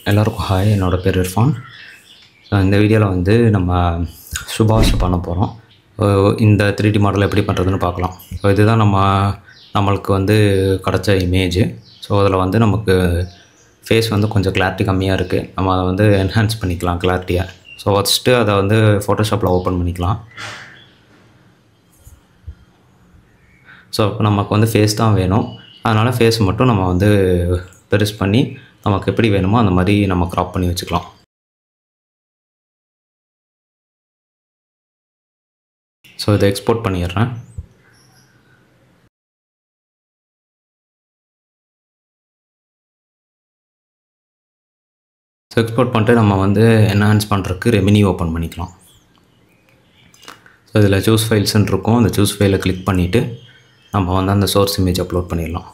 எல்லாருக்கும் ஹாய், என்னோடய பேர் இர்ஃபான். இந்த வீடியோவில் வந்து நம்ம சுபாஷ் பண்ண போகிறோம். இந்த 3D மாடல் எப்படி பண்ணுறதுன்னு பார்க்கலாம். ஸோ இதுதான் நம்மளுக்கு வந்து கிடச்ச இமேஜ். ஸோ அதில் வந்து நமக்கு ஃபேஸ் வந்து கொஞ்சம் கிளாரிட்டி கம்மியாக இருக்குது. நம்ம அதை வந்து என்ஹான்ஸ் பண்ணிக்கலாம் கிளாரிட்டியாக. ஸோ ஃபஸ்ட்டு அதை வந்து ஃபோட்டோஷாப்பில் ஓப்பன் பண்ணிக்கலாம். ஸோ இப்போ நமக்கு வந்து ஃபேஸ் தான் வேணும். அதனால் ஃபேஸ் மட்டும் நம்ம வந்து பெருசு பண்ணி நமக்கு எப்படி வேணுமோ அந்த மாதிரி நம்ம க்ராப் பண்ணி வச்சுக்கலாம். ஸோ இதை எக்ஸ்போர்ட் பண்ணிடுறேன். ஸோ எக்ஸ்போர்ட் பண்ணிட்டு நம்ம வந்து என்ஹான்ஸ் பண்ணுறதுக்கு ரெமினி ஓப்பன் பண்ணிக்கலாம். ஸோ இதில் சூஸ் ஃபைல்ஸ்ன்னு இருக்கும். அந்த சூஸ் ஃபைலை கிளிக் பண்ணிவிட்டு நம்ம வந்து அந்த சோர்ஸ் இமேஜ் அப்லோட் பண்ணிடலாம்.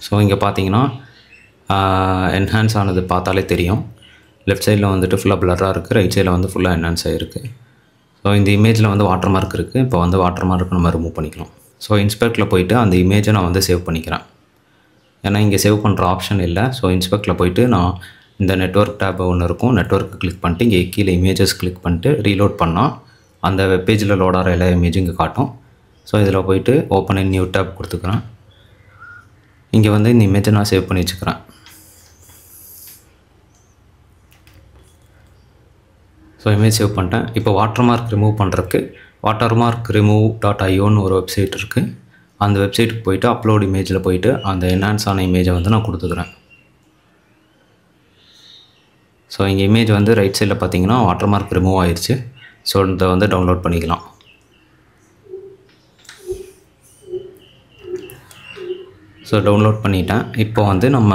ஸோ இங்கே பார்த்தீங்கன்னா என்ஹான்ஸ் ஆனது பார்த்தாலே தெரியும். லெஃப்ட் சைடில் வந்துட்டு ஃபுல்லாக பிளராக இருக்குது, ரைட் சைடில் வந்து ஃபுல்லாக என்ஹான்ஸ் ஆகிருக்கு. ஸோ இந்த இமேஜில் வந்து வாட்டர் மார்க் இருக்குது. இப்போ வந்து வாட்டர் மார்க் நம்ம ரிமூவ் பண்ணிக்கலாம். ஸோ இன்ஸ்பெக்டில் போய்ட்டு அந்த இமேஜை நான் வந்து சேவ் பண்ணிக்கிறேன். ஏன்னா இங்கே சேவ் பண்ணுற ஆப்ஷன் இல்லை. ஸோ இன்ஸ்பெக்டில் போய்ட்டு நான் இந்த நெட்வொர்க் டேப் ஒன்று இருக்கும், நெட்வொர்க்கு கிளிக் பண்ணிட்டு இங்கே கீழே இமேஜஸ் கிளிக் பண்ணிட்டு ரீலோட் பண்ணால் அந்த வெப்பேஜில் லோட் ஆகிற எல்லா இமேஜும் இங்கே காட்டும். ஸோ இதில் போய்ட்டு ஓப்பன் இன் நியூ டேப் கொடுத்துக்கிறேன். இங்கே வந்து இந்த இமேஜை நான் சேவ் பண்ணி வச்சுக்கிறேன். ஸோ இமேஜ் சேவ் பண்ணிட்டேன். இப்போ வாட்டர் மார்க் ரிமூவ் பண்ணுறதுக்கு watermarkRemove.ioன்னு ஒரு வெப்சைட் இருக்குது. அந்த வெப்சைட்டுக்கு போய்ட்டு அப்லோட் இமேஜில் போய்ட்டு அந்த என்ஹான்ஸ் ஆன இமேஜை வந்து நான் கொடுத்துக்கிறேன். ஸோ இங்கே இமேஜ் வந்து ரைட் சைடில் பார்த்தீங்கன்னா வாட்டர் மார்க் ரிமூவ் ஆயிடுச்சு. ஸோ இதை வந்து டவுன்லோட் பண்ணிக்கலாம். ஸோ டவுன்லோட் பண்ணிட்டேன். இப்போ வந்து நம்ம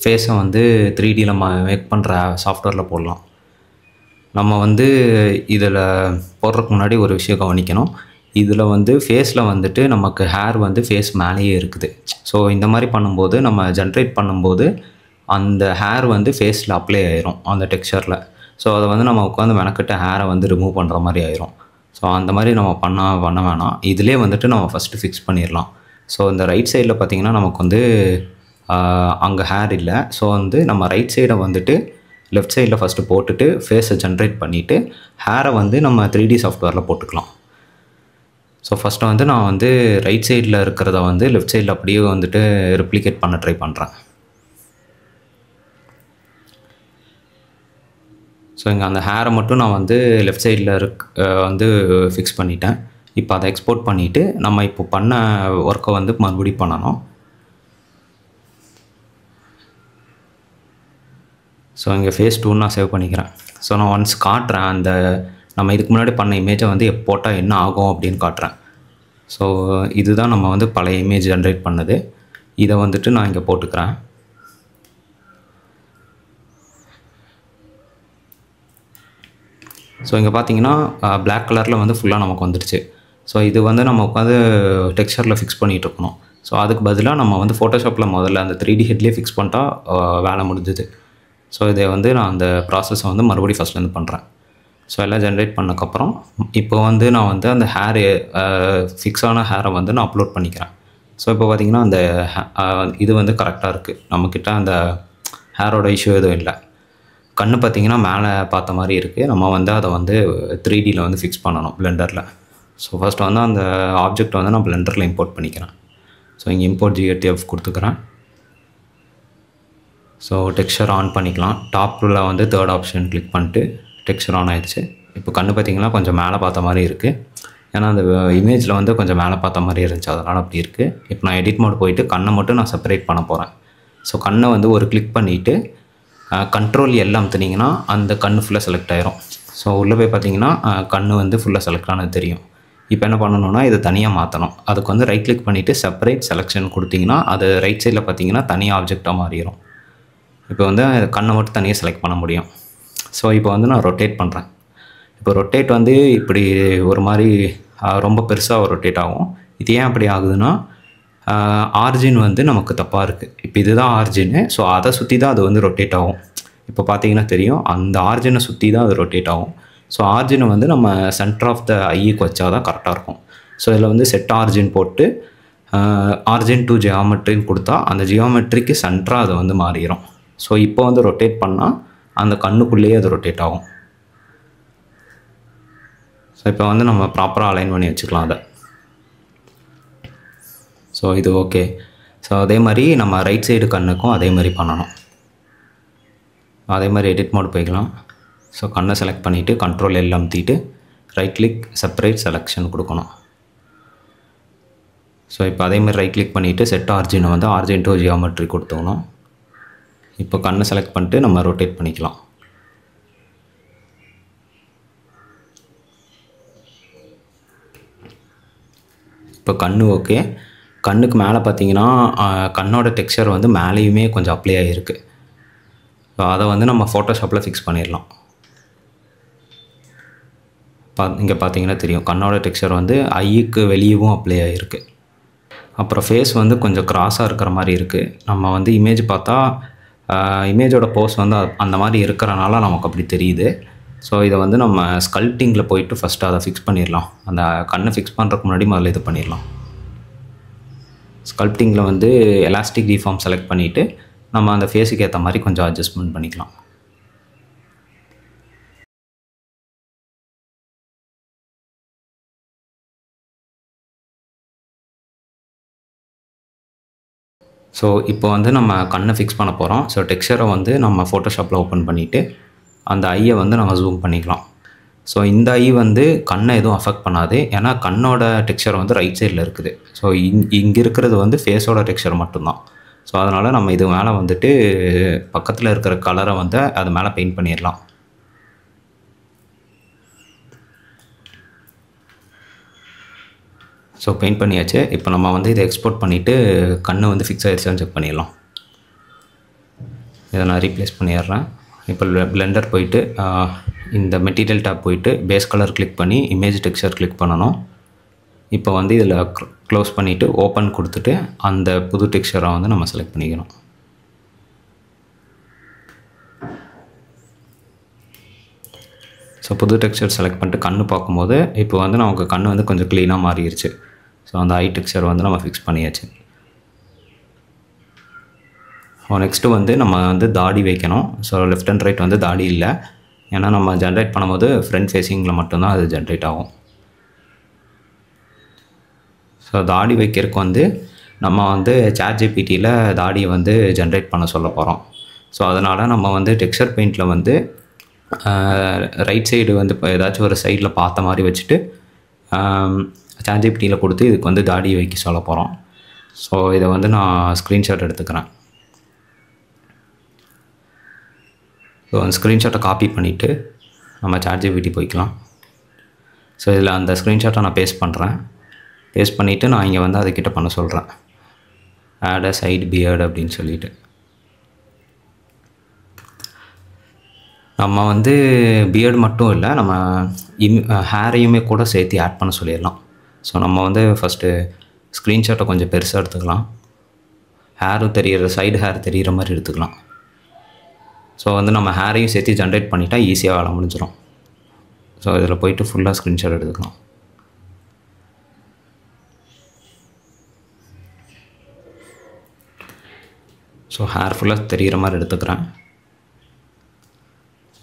ஃபேஸை வந்து 3Dயில் மேக் பண்ணுற சாஃப்ட்வேரில் போடலாம். நம்ம வந்து இதில் போடுறதுக்கு முன்னாடி ஒரு விஷயம் கவனிக்கணும். இதில் வந்து ஃபேஸில் வந்துட்டு நமக்கு ஹேர் வந்து ஃபேஸ் மேலேயே இருக்குது. ஸோ இந்த மாதிரி பண்ணும்போது நம்ம ஜென்ரேட் பண்ணும்போது அந்த ஹேர் வந்து ஃபேஸில் அப்ளை ஆயிரும் அந்த டெக்ஸ்சரில். ஸோ அதை வந்து நம்ம உட்காந்து மெனக்கிட்ட ஹேரை வந்து ரிமூவ் பண்ணுற மாதிரி ஆயிரும். ஸோ அந்த மாதிரி நம்ம பண்ண வேணாம். இதிலே வந்துட்டு நம்ம ஃபஸ்ட்டு ஃபிக்ஸ் பண்ணிடலாம். ஸோ இந்த ரைட் சைடில் பார்த்திங்கன்னா நமக்கு வந்து அங்கே ஹேர் இல்லை. ஸோ வந்து நம்ம ரைட் சைடை வந்துட்டு லெஃப்ட் சைடில் ஃபஸ்ட்டு போட்டுட்டு ஃபேஸை ஜென்ரேட் பண்ணிவிட்டு ஹேரை வந்து நம்ம 3D சாஃப்ட்வேரில் போட்டுக்கலாம். ஸோ ஃபஸ்ட்டு வந்து நான் வந்து ரைட் சைடில் இருக்கிறத வந்து லெஃப்ட் சைடில் அப்படியே வந்துட்டு ரெப்ளிகேட் பண்ண ட்ரை பண்ணுறேன். ஸோ இங்கே அந்த ஹேரை மட்டும் நான் வந்து லெஃப்ட் சைடில் வந்து ஃபிக்ஸ் பண்ணிட்டேன். இப்போ அதை எக்ஸ்போர்ட் பண்ணிவிட்டு நம்ம இப்போ பண்ண ஒர்க்கை வந்து மறுபடியும் பண்ணணும். ஸோ இங்கே ஃபேஸ் 2 நான் சேவ் பண்ணிக்கிறேன். ஸோ நான் ஒன்ஸ் காட்டுறேன் அந்த நம்ம இதுக்கு முன்னாடி பண்ண இமேஜை வந்து போட்டால் என்ன ஆகும் அப்படின்னு காட்டுறேன். ஸோ இதுதான் நம்ம வந்து பழைய இமேஜ் ஜென்ரேட் பண்ணது. இதை வந்துட்டு நான் இங்கே போட்டுக்கிறேன். ஸோ இங்கே பார்த்தீங்கன்னா பிளாக் கலரில் வந்து ஃபுல்லாக நமக்கு வந்துடுச்சு. ஸோ இது வந்து நம்ம உட்காந்து டெக்ஸ்சரில் ஃபிக்ஸ் பண்ணிகிட்டு இருக்கணும். ஸோ அதுக்கு பதிலாக நம்ம வந்து ஃபோட்டோஷாப்பில் முதல்ல அந்த 3D ஹெட்லேயே ஃபிக்ஸ் பண்ணிட்டா வேலை முடிஞ்சுது. ஸோ இதை வந்து நான் அந்த ப்ராசஸை வந்து மறுபடியும் ஃபஸ்ட்லேருந்து பண்ணுறேன். ஸோ எல்லாம் ஜென்ரேட் பண்ணக்கப்புறம் இப்போ வந்து நான் வந்து அந்த ஃபிக்ஸான ஹேரை வந்து நான் அப்லோட் பண்ணிக்கிறேன். ஸோ இப்போ பார்த்திங்கன்னா அந்த இது வந்து கரெக்டாக இருக்குது. நம்மக்கிட்ட அந்த ஹேரோட இஷ்யூ எதுவும் இல்லை. கண்ணு பார்த்திங்கன்னா மேலே பார்த்த மாதிரி இருக்குது. நம்ம வந்து அதை வந்து 3Dயில் வந்து ஃபிக்ஸ் பண்ணணும் பிளெண்டரில். ஸோ ஃபஸ்ட்டு வந்து அந்த ஆப்ஜெக்ட் வந்து நான் பிளெண்டரில் இம்போர்ட் பண்ணிக்கிறேன். ஸோ இங்கே இம்போர்ட் GTF கொடுத்துக்கிறேன். ஸோ டெக்ஸ்சர் ஆன் பண்ணிக்கலாம். டாப்பில் வந்து 3rd ஆப்ஷன் கிளிக் பண்ணிட்டு டெக்ஸ்சர் ஆன் ஆகிடுச்சு. இப்போ கண்ணு பார்த்திங்கன்னா கொஞ்சம் மேலே பார்த்த மாதிரி இருக்குது. ஏன்னா அந்த இமேஜில் வந்து கொஞ்சம் மேலே பார்த்த மாதிரி இருந்துச்சு, அதனால் அப்படி இருக்குது. இப்போ நான் எடிட் மோட் போயிட்டு கண்ணை மட்டும் நான் செப்பரேட் பண்ண போகிறேன். ஸோ கண்ணை வந்து ஒரு கிளிக் பண்ணிவிட்டு கண்ட்ரோல் எல்லாம் அமுத்துனீங்கன்னா அந்த கண் ஃபுல்லாக செலக்ட் ஆயிரும். ஸோ உள்ளே போய் பார்த்திங்கன்னா கண் வந்து ஃபுல்லாக செலக்ட் ஆனது தெரியும். இப்போ என்ன பண்ணணும்னா இதை தனியாக மாற்றணும். அதுக்கு வந்து ரைட் கிளிக் பண்ணிவிட்டு செப்பரேட் செலெக்ஷன் கொடுத்திங்கன்னா அது ரைட் சைடில் பார்த்திங்கன்னா தனியாக ஆப்ஜெக்டாக மாறிடும். இப்போ வந்து கண்ணை மட்டும் தனியாக செலக்ட் பண்ண முடியும். ஸோ இப்போ வந்து நான் ரொட்டேட் பண்ணுறேன். இப்போ ரொட்டேட் வந்து இப்படி ஒரு மாதிரி ரொம்ப பெருசாக ரொட்டேட் ஆகும். இது ஏன் அப்படி ஆகுதுன்னா ஆர்ஜின் வந்து நமக்கு தப்பாக இருக்குது. இப்போ இதுதான் ஆர்ஜின்னு. ஸோ அதை சுற்றி தான் அது வந்து ரொட்டேட் ஆகும். இப்போ பார்த்தீங்கன்னா தெரியும், அந்த ஆர்ஜினை சுற்றி தான் அது ரொட்டேட் ஆகும். ஸோ ஆர்ஜினை வந்து நம்ம சென்டர் ஆஃப் த ஐக்கு வச்சா தான் கரெக்டாக இருக்கும். ஸோ இதில் வந்து செட் ஆர்ஜின் போட்டு ஆர்ஜின் டு ஜியாமெட்ரின்னு கொடுத்தா அந்த ஜியோமெட்ரிக்கு சென்டராக அது வந்து மாறிடும். ஸோ இப்போ வந்து ரொட்டேட் பண்ணால் அந்த கண்ணுக்குள்ளேயே அது ரொட்டேட் ஆகும். ஸோ இப்போ வந்து நம்ம ப்ராப்பராக அலைன் பண்ணி வச்சுக்கலாம் அதை. ஸோ இது ஓகே. ஸோ அதே மாதிரி நம்ம ரைட் சைடு கண்ணுக்கும் அதே மாதிரி பண்ணணும். அதே மாதிரி எடிட் மோட் போய்க்கலாம். ஸோ கண்ணை செலக்ட் பண்ணிவிட்டு கண்ட்ரோல் எல் அமுத்திட்டு ரைட் கிளிக் செப்பரேட் செலெக்ஷன் கொடுக்கணும். ஸோ இப்போ அதே மாதிரி ரைட் கிளிக் பண்ணிவிட்டு செட் ஆர்ஜினை வந்து ஆர்ஜின் டு ஜியோமெட்ரி கொடுத்துக்கணும். இப்போ கண்ணை செலக்ட் பண்ணிட்டு நம்ம ரொட்டேட் பண்ணிக்கலாம். இப்போ கண்ணு ஓகே. கண்ணுக்கு மேலே பார்த்தீங்கன்னா கண்ணோட டெக்ஸ்சர் வந்து மேலேயுமே கொஞ்சம் அப்ளை ஆகிருக்கு. ஸோ அதை வந்து நம்ம ஃபோட்டோஷாப்பில் ஃபிக்ஸ் பண்ணிடலாம். இங்கே பார்த்தீங்கன்னா தெரியும் கண்ணோட டெக்ஸ்சர் வந்து ஐக்கு வெளியவும் அப்ளை ஆகிருக்கு. அப்புறம் ஃபேஸ் வந்து கொஞ்சம் கிராஸாக இருக்கிற மாதிரி இருக்குது. நம்ம வந்து இமேஜ் பார்த்தா இமேஜோட போஸ் வந்து அந்த மாதிரி இருக்கிறனால நமக்கு அப்படி தெரியுது. ஸோ இதை வந்து நம்ம ஸ்கல்ப்டிங்கில் போயிட்டு ஃபஸ்ட்டு அதை ஃபிக்ஸ் பண்ணிடலாம். அந்த கண்ணை ஃபிக்ஸ் பண்ணுறதுக்கு முன்னாடி முதல்ல இது பண்ணிடலாம். ஸ்கல்ப்டிங்கில் வந்து எலாஸ்டிக் டிஃபார்ம் செலக்ட் பண்ணிவிட்டு நம்ம அந்த ஃபேஸுக்கு ஏற்ற மாதிரி கொஞ்சம் அட்ஜஸ்ட்மெண்ட் பண்ணிக்கலாம். ஸோ இப்போ வந்து நம்ம கண்ணை ஃபிக்ஸ் பண்ண போகிறோம். ஸோ டெக்ஸ்சரை வந்து நம்ம ஃபோட்டோஷாப்பில் ஓப்பன் பண்ணிவிட்டு அந்த ஐயை வந்து நம்ம ஜூம் பண்ணிக்கலாம். ஸோ இந்த ஐ வந்து கண்ணை எதுவும் அஃபெக்ட் பண்ணாது. ஏன்னா கண்ணோட டெக்ஸ்சர் வந்து ரைட் சைடில் இருக்குது. ஸோ இங்கே இருக்கிறது வந்து ஃபேஸோட டெக்ஸ்சர் மட்டும்தான். ஸோ அதனால் நம்ம இது மேலே வந்துட்டு பக்கத்தில் இருக்கிற கலரை வந்து அது மேலே பெயிண்ட் பண்ணிடலாம். ஸோ பெயிண்ட் பண்ணியாச்சு. இப்போ நம்ம வந்து இதை எக்ஸ்போர்ட் பண்ணிவிட்டு கண்ணு வந்து ஃபிக்ஸ் ஆகிடுச்சான்னு செக் பண்ணிடலாம். இதை நான் ரீப்ளேஸ் பண்ணிடுறேன். இப்போ பிளெண்டர் போயிட்டு இந்த மெட்டீரியல் டேப் போயிட்டு பேஸ் கலர் கிளிக் பண்ணி இமேஜ் டெக்ஸ்சர் கிளிக் பண்ணணும். இப்போ வந்து இதில் க்ளோஸ் பண்ணிவிட்டு ஓப்பன் கொடுத்துட்டு அந்த புது டெக்ஸ்சரை வந்து நம்ம செலக்ட் பண்ணிக்கணும். ஸோ புது டெக்ஸ்சர் செலக்ட் பண்ணிட்டு கண்ணு பார்க்கும்போது இப்போ வந்து நமக்கு கண்ணு வந்து கொஞ்சம் க்ளீனாக மாறிடுச்சு. ஸோ அந்த ஐ டெக்ஸ்சர் வந்து நம்ம ஃபிக்ஸ் பண்ணியாச்சு. நெக்ஸ்ட்டு வந்து நம்ம வந்து தாடி வைக்கணும். ஸோ லெஃப்ட் அண்ட் ரைட் வந்து தாடி இல்லை. ஏன்னா நம்ம ஜென்ரேட் பண்ணும்போது ஃப்ரண்ட் ஃபேஸிங்கில் மட்டும்தான் அது ஜென்ரேட் ஆகும். ஸோ தாடி வைக்கிறதுக்கு வந்து நம்ம வந்து ChatGPTயில் தாடியை வந்து ஜென்ரேட் பண்ண சொல்ல போகிறோம். ஸோ அதனால் நம்ம வந்து டெக்ஸ்சர் பெயிண்டில் வந்து ரைட் சைடு வந்து இப்போ ஏதாச்சும் ஒரு சைடில் பார்த்த மாதிரி வச்சுட்டு ChatGPTயில் கொடுத்து இதுக்கு வந்து தாடியை வைக்க சொல்ல போகிறோம். ஸோ இதை வந்து நான் ஸ்க்ரீன்ஷாட் எடுத்துக்கிறேன். ஸோ அந்த ஸ்க்ரீன்ஷாட்டை காப்பி பண்ணிவிட்டு நம்ம ChatGPT போய்க்கலாம். ஸோ இதில் அந்த ஸ்க்ரீன்ஷாட்டை நான் பேஸ்ட் பண்ணுறேன். பேஸ்ட் பண்ணிவிட்டு நான் இங்கே வந்து அதுக்கிட்ட பண்ண சொல்கிறேன். ஆட் அ சைடு பியர்டு அப்படின்னு சொல்லிவிட்டு நம்ம வந்து பியர்டு மட்டும் இல்லை நம்ம ஹேரையுமே கூட சேர்த்து ஆட் பண்ண சொல்லிடலாம். ஸோ நம்ம வந்து ஃபஸ்ட்டு ஸ்க்ரீன்ஷாட்டை கொஞ்சம் பெருசாக எடுத்துக்கலாம். ஹேரும் தெரிகிற சைடு ஹேர் தெரிகிற மாதிரி எடுத்துக்கலாம். ஸோ வந்து நம்ம ஹேரையும் சேர்த்து ஜென்ரேட் பண்ணிட்டா ஈஸியாக வேலை முடிஞ்சிடும். ஸோ இதில் போய்ட்டு ஃபுல்லாக ஸ்க்ரீன்ஷாட் எடுத்துக்கலாம். ஸோ ஹேர் ஃபுல்லாக தெரிகிற மாதிரி எடுத்துக்கிறேன்.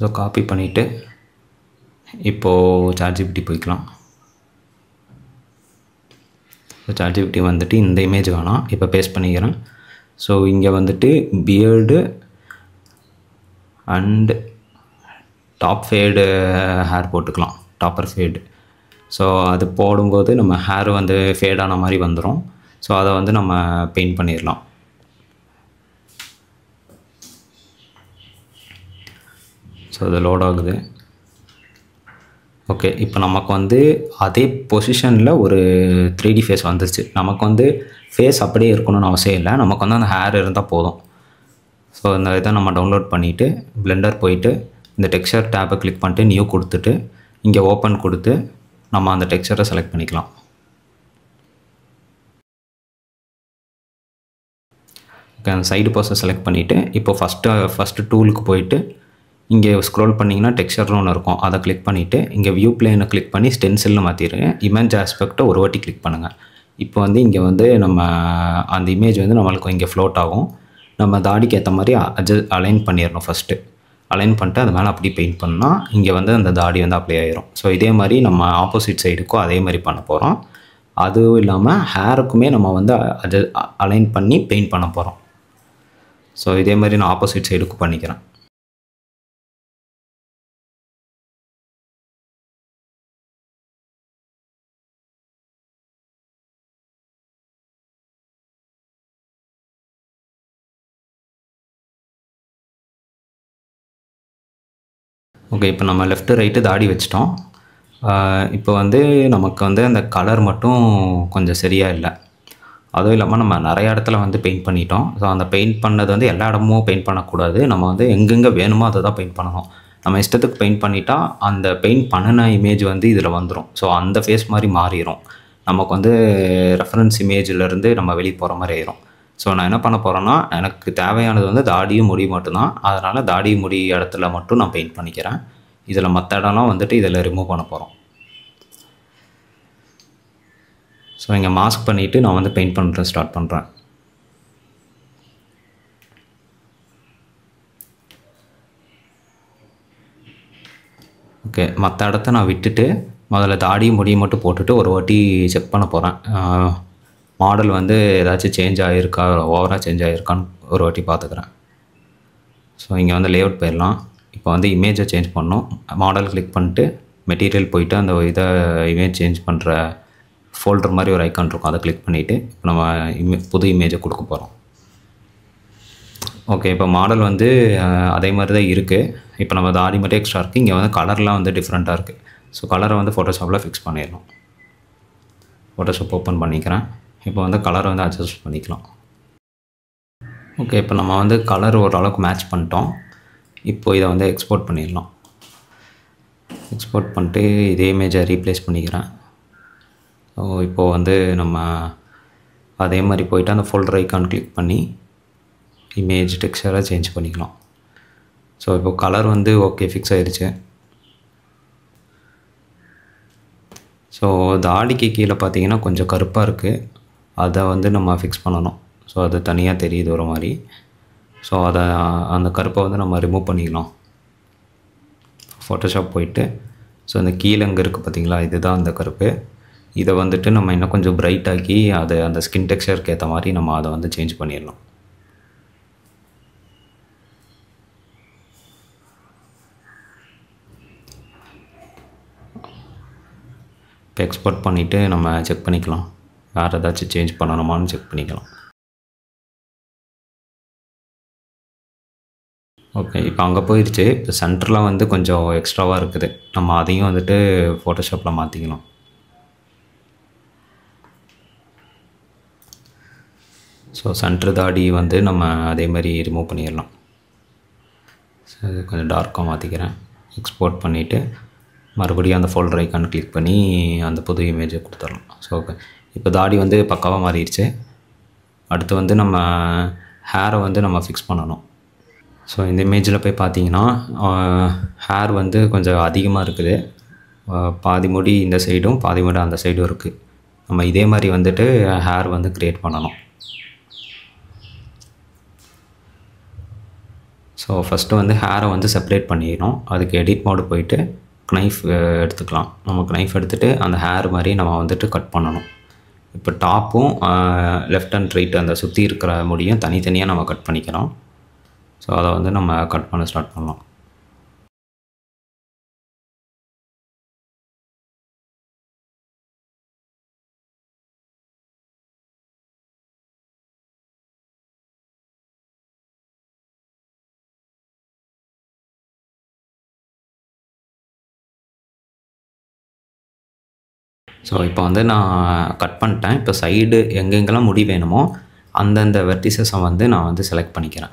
ஸோ காப்பி பண்ணிவிட்டு இப்போது ChatGPT போய்க்கலாம். ஸோ ChatGPT வந்துட்டு இந்த இமேஜ் வேணாம், இப்போ பேஸ்ட் பண்ணிக்கிறேன். ஸோ இங்கே வந்துட்டு beard and top fade hair போட்டுக்கலாம், டாப்பர் ஃபேடு. ஸோ அது போடும்போது நம்ம ஹேர் வந்து ஃபேடான மாதிரி வந்துடும். ஸோ அதை வந்து நம்ம பெயிண்ட் பண்ணிடலாம். ஸோ இது லோட் ஆகுது. ஓகே, இப்போ நமக்கு வந்து அதே பொசிஷனில் ஒரு 3D ஃபேஸ் வந்துருச்சு. நமக்கு வந்து ஃபேஸ் அப்படியே இருக்கணும்னு அவசியம் இல்லை, நமக்கு வந்து அந்த ஹேர் இருந்தால் போதும். ஸோ இந்த இதை நம்ம டவுன்லோட் பண்ணிவிட்டு பிளெண்டர் போயிட்டு இந்த டெக்ஸ்சர் டேப்பை கிளிக் பண்ணிட்டு நியூ கொடுத்துட்டு இங்கே ஓப்பன் கொடுத்து நம்ம அந்த டெக்ஸ்சரை செலக்ட் பண்ணிக்கலாம். ஓகே, அந்த சைடு போஸை செலக்ட் பண்ணிவிட்டு இப்போ ஃபஸ்ட்டு டூலுக்கு போயிட்டு இங்கே ஸ்க்ரோல் பண்ணிங்கன்னா டெக்ஸ்சர்னு ஒன்று இருக்கும், அதை கிளிக் பண்ணிவிட்டு இங்கே வியூ பிளேனை கிளிக் பண்ணி ஸ்டென்சில்னு மாற்றிடுங்க. இமேஜ் ஆஸ்பெக்டை ஒரு வாட்டி கிளிக் பண்ணுங்கள். இப்போ வந்து இங்கே வந்து நம்ம அந்த இமேஜ் வந்து நம்மளுக்கு இங்கே ஃப்ளோட் ஆகும். நம்ம தாடிக்கு ஏற்ற மாதிரி அலைன் பண்ணிடணும் ஃபஸ்ட்டு. அலைன் பண்ணிட்டு அது மேலே அப்படி பெயிண்ட் பண்ணால் இங்கே வந்து அந்த தாடி வந்து அப்ளை ஆயிரும். ஸோ இதே மாதிரி நம்ம ஆப்போசிட் சைடுக்கும் அதே மாதிரி பண்ண போகிறோம். அதுவும் இல்லாமல் ஹேருக்குமே நம்ம வந்து அலைன் பண்ணி பெயிண்ட் பண்ண போகிறோம். ஸோ இதே மாதிரி நான் ஆப்போசிட் சைடுக்கும் பண்ணிக்கிறேன். ஓகே, இப்போ நம்ம லெஃப்ட்டு ரைட்டு தாடி வச்சிட்டோம். இப்போ வந்து நமக்கு வந்து அந்த கலர் மட்டும் கொஞ்சம் சரியாக இல்லை. அதுவும் இல்லாமல் நம்ம நிறைய இடத்துல வந்து பெயிண்ட் பண்ணிட்டோம். ஸோ அந்த பெயிண்ட் பண்ணது வந்து எல்லா இடமும் பெயிண்ட் பண்ணக்கூடாது. நம்ம வந்து எங்கெங்கே வேணுமோ அதை தான் பெயிண்ட் பண்ணணும். நம்ம இஷ்டத்துக்கு பெயிண்ட் பண்ணிட்டா அந்த பெயிண்ட் பண்ணின இமேஜ் வந்து இதில் வந்துடும். ஸோ அந்த ஃபேஸ் மாதிரி மாறிடும். நமக்கு வந்து ரெஃபரன்ஸ் இமேஜிலேருந்து நம்ம வெளியே போகிற மாதிரி ஆயிரும். ஸோ நான் என்ன பண்ண போகிறேன்னா, எனக்கு தேவையானது வந்து தாடியும் முடி மட்டும்தான். அதனால் தாடி முடி இடத்துல மட்டும் நான் பெயிண்ட் பண்ணிக்கிறேன். இதில் மற்ற இடம்லாம் வந்துட்டு இதில் ரிமூவ் பண்ண போகிறோம். ஸோ இங்கே மாஸ்க் பண்ணிவிட்டு நான் வந்து பெயிண்ட் ஸ்டார்ட் பண்ணுறேன். ஓகே, மற்ற இடத்த நான் விட்டுட்டு முதல்ல தாடி முடி மட்டும் போட்டுட்டு ஒரு வாட்டி செக் பண்ண போகிறேன். மாடல் வந்து ஏதாச்சும் சேஞ்ச் ஆகிருக்கா, ஓவராக சேஞ்ச் ஆகிருக்கான்னு ஒரு வாட்டி பார்த்துக்கிறேன். ஸோ இங்கே வந்து லேஅவுட் போயிடலாம். இப்போ வந்து இமேஜை சேஞ்ச் பண்ணணும். மாடல் கிளிக் பண்ணிட்டு மெட்டீரியல் போயிட்டு அந்த இமேஜ் சேஞ்ச் பண்ணுற ஃபோல்டர் மாதிரி ஒரு ஐக்கான் இருக்கும், அதை கிளிக் பண்ணிவிட்டு இப்போ நம்ம புது இமேஜை கொடுக்க போகிறோம். ஓகே, இப்போ மாடல் வந்து அதே மாதிரி தான் இருக்குது. இப்போ நம்ம தாடி மட்டும் எக்ஸ்ட்ரா இருக்குது. இங்கே வந்து கலர்லாம் வந்து டிஃப்ரெண்ட்டாக இருக்குது. ஸோ கலரை வந்து ஃபோட்டோஷாப்பில் ஃபிக்ஸ் பண்ணிடணும். ஃபோட்டோஷாப் ஓப்பன் பண்ணிக்கிறேன். இப்போ வந்து கலரை வந்து அட்ஜஸ்ட் பண்ணிக்கலாம். ஓகே, இப்போ நம்ம வந்து கலர் ஓரளவுக்கு மேட்ச் பண்ணிட்டோம். இப்போது இதை வந்து எக்ஸ்போர்ட் பண்ணிடலாம். எக்ஸ்போர்ட் பண்ணிட்டு இதே இமேஜை ரீப்ளேஸ் பண்ணிக்கிறேன். ஸோ இப்போது வந்து நம்ம அதே மாதிரி போய்ட்டு அந்த ஃபோல்டர் ஐக்கான் கிளிக் பண்ணி இமேஜ் டெக்ஸ்சரை சேஞ்ச் பண்ணிக்கலாம். ஸோ இப்போ கலர் வந்து ஓகே ஃபிக்ஸ் ஆகிடுச்சு. ஸோ தாடிக்கு கீழே பார்த்தீங்கன்னா கொஞ்சம் கருப்பாக இருக்குது. அதை வந்து நம்ம ஃபிக்ஸ் பண்ணணும். ஸோ அது தனியாக தெரியுது ஒரு மாதிரி. ஸோ அந்த கருப்பை வந்து நம்ம ரிமூவ் பண்ணிக்கலாம். ஃபோட்டோஷாப் போயிட்டு ஸோ அந்த கீழே அங்கே இருக்குது பார்த்தீங்களா, இதுதான் அந்த கருப்பு. இதை வந்துட்டு நம்ம இன்னும் கொஞ்சம் பிரைட் ஆக்கி அதை அந்த ஸ்கின் டெக்ஸ்சருக்கு ஏற்ற மாதிரி நம்ம அதை வந்து சேஞ்ச் பண்ணிடலாம். இப்போ எக்ஸ்போர்ட் பண்ணிவிட்டு நம்ம செக் பண்ணிக்கலாம். வேறு ஏதாச்சும் சேஞ்ச் பண்ணணுமான்னு செக் பண்ணிக்கலாம். ஓகே, இப்போ அங்கே போயிடுச்சு. இப்போ சென்டரில் வந்து கொஞ்சம் எக்ஸ்ட்ராவாக இருக்குது. நம்ம அதையும் வந்துட்டு ஃபோட்டோஷாப்பில் மாற்றிக்கலாம். ஸோ சென்டர் தாடி வந்து நம்ம அதே மாதிரி ரிமூவ் பண்ணிடலாம். ஸோ இது கொஞ்சம் டார்க்காக மாற்றிக்கிறேன். எக்ஸ்போர்ட் பண்ணிவிட்டு மறுபடியும் அந்த ஃபோல்டர் ஐக்கான் கிளிக் பண்ணி அந்த புது இமேஜை கொடுத்துடலாம். ஸோ ஓகே, இப்போ தாடி வந்து பக்காவாக மாறிடுச்சு. அடுத்து வந்து நம்ம ஹேரை வந்து நம்ம ஃபிக்ஸ் பண்ணணும். ஸோ இந்த இமேஜில் போய் பார்த்தீங்கன்னா ஹேர் வந்து கொஞ்சம் அதிகமாக இருக்குது. பாதி முடி இந்த சைடும் பாதி முடி அந்த சைடும் இருக்குது. நம்ம இதே மாதிரி வந்துட்டு ஹேர் வந்து க்ரியேட் பண்ணணும். ஸோ ஃபஸ்ட்டு வந்து ஹேரை வந்து செப்பரேட் பண்ணிடணும். அதுக்கு எடிட் மோடு போயிட்டு நைஃப் எடுத்துக்கலாம். நம்ம நைஃப் எடுத்துகிட்டு அந்த ஹேர் மாதிரி நம்ம வந்துட்டு கட் பண்ணணும். இப்போ டாப்பும் லெஃப்ட் அண்ட் ரைட் அந்த சுற்றி இருக்கிற முடியும் தனித்தனியாக நம்ம கட் பண்ணிக்கிறோம். ஸோ அதை வந்து நம்ம கட் பண்ண ஸ்டார்ட் பண்ணலாம். ஸோ இப்போ வந்து நான் கட் பண்ணிட்டேன். இப்போ சைடு எங்கெங்கெல்லாம் முடி வேணுமோ அந்தந்த வெர்டிசஸை வந்து நான் வந்து செலக்ட் பண்ணிக்கிறேன்.